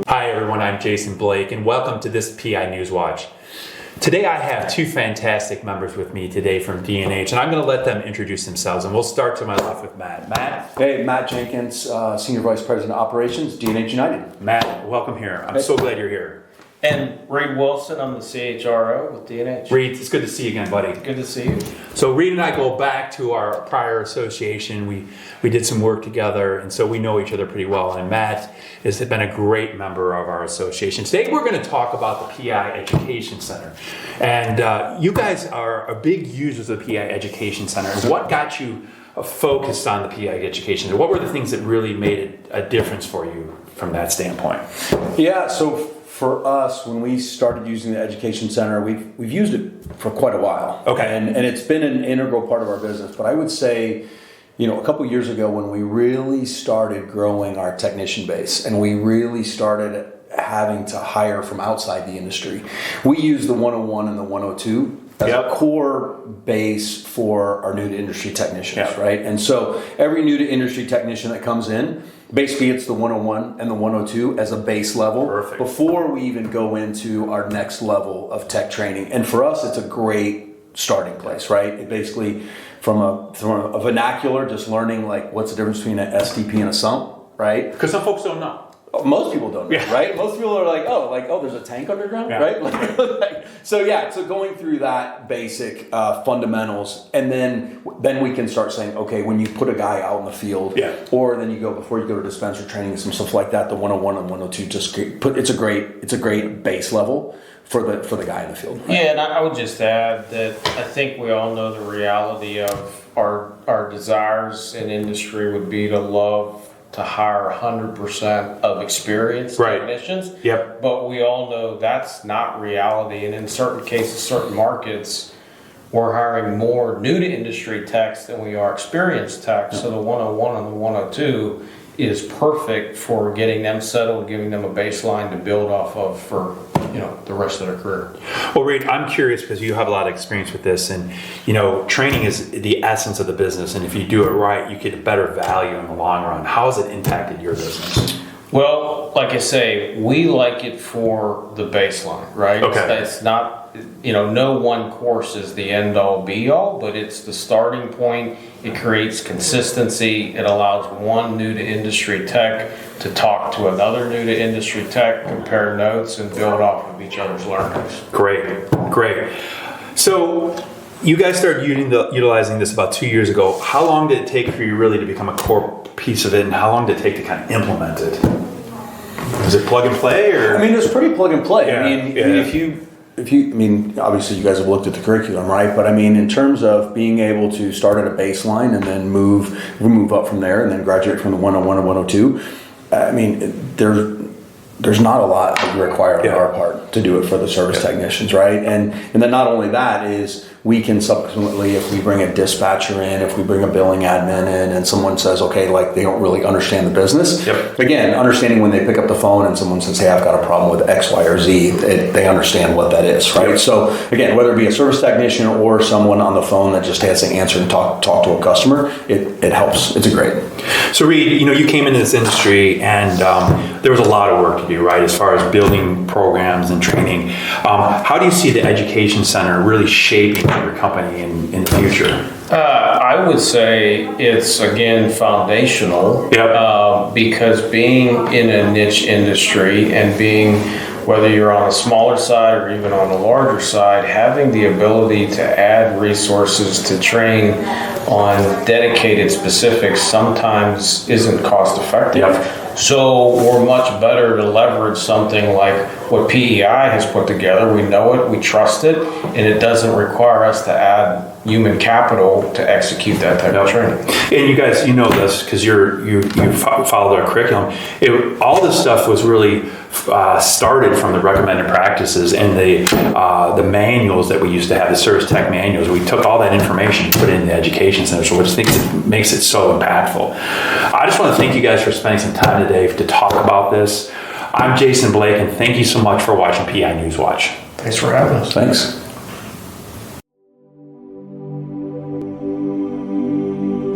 Hi everyone, I'm Jason Blake and welcome to this PI News Watch. Today I have two fantastic members with me today from D&H, and I'm going to let them introduce themselves, and we'll start to my left with Matt. Matt? Hey, Matt Jenkins, Senior Vice President of Operations, D&H United. Matt, welcome here. I'm so glad you're here. And Reed Wilson, I'm the CHRO with D&H. Reed, it's good to see you again, buddy. Good to see you. So Reed and I go back to our prior association. We did some work together, and so we know each other pretty well. And Matt has been a great member of our association. Today we're going to talk about the PEI Education Center. And you guys are big users of the PEI Education Center. What got you focused on the PEI Education Center? What were the things that really made a difference for you from that standpoint? Yeah, so for us, when we started using the Education Center, we've used it for quite a while. Okay. And it's been an integral part of our business. But I would say, a couple years ago when we really started growing our technician base and we really started having to hire from outside the industry, we use the 101 and the 102 as a core base for our new to industry technicians, right? And so every new to industry technician that comes in, basically it's the 101 and the 102 as a base level. Perfect. Before we even go into our next level of tech training. And for us, it's a great starting place, right? It basically, from a vernacular, just learning like what's the difference between an STP and a sump, right? Because some folks don't know. Most people don't know, right? Most people are like, oh, there's a tank underground, right? So going through that basic fundamentals, and then we can start saying, okay, when you put a guy out in the field, or then before you go to dispenser training and some stuff like that, the 101 and 102 it's a great base level for the guy in the field. Right? Yeah, and I would just add that I think we all know the reality of our desires in industry would be to hire 100% of experienced technicians. Yep. But we all know that's not reality. And in certain cases, certain markets, we're hiring more new to industry techs than we are experienced techs. So the 101 and the 102 is perfect for getting them settled, giving them a baseline to build off of for the rest of their career. Well, Reed, I'm curious because you have a lot of experience with this, and training is the essence of the business, and if you do it right, you get a better value in the long run. How has it impacted your business? Well, like I say, we like it for the baseline, right? Okay. It's not, no one course is the end all be all, but it's the starting point. It creates consistency. It allows one new to industry tech to talk to another new to industry tech, compare notes, and build off of each other's learnings. Great. So you guys started utilizing this about 2 years ago. How long did it take for you really to become a core piece of it, and how long did it take to kind of implement it? Was it plug and play, or? I mean, it's pretty plug and play. Yeah, if you obviously you guys have looked at the curriculum, right? But I mean, in terms of being able to start at a baseline and then move up from there and then graduate from the 101 and 102, I mean, there's not a lot that we require on our part to do it for the service technicians, right? And then not only that is we can subsequently, if we bring a dispatcher in, if we bring a billing admin in, and someone says, okay, like they don't really understand the business. Again, understanding when they pick up the phone and someone says, hey, I've got a problem with X, Y, or Z, they understand what that is, right? So again, whether it be a service technician or someone on the phone that just has to answer and talk to a customer, it helps. It's a great. So Reed, you came into this industry and there was a lot of work to do, right, as far as building programs and training. How do you see the Education Center really shaping your company in the future? I would say it's, again, foundational because being in a niche industry and being, whether you're on a smaller side or even on a larger side, having the ability to add resources to train on dedicated specifics sometimes isn't cost effective. So we're much better to leverage something like what PEI has put together. We know it, we trust it, and it doesn't require us to add human capital to execute that type of training. And you guys, this because you followed our curriculum. All this stuff was really started from the recommended practices and the manuals that we used to have, the service tech manuals. We took all that information and put it in the Education Center, which makes it so impactful. I just want to thank you guys for spending some time today to talk about this. I'm Jason Blake, and thank you so much for watching PI News Watch. Thanks for having us. Thanks.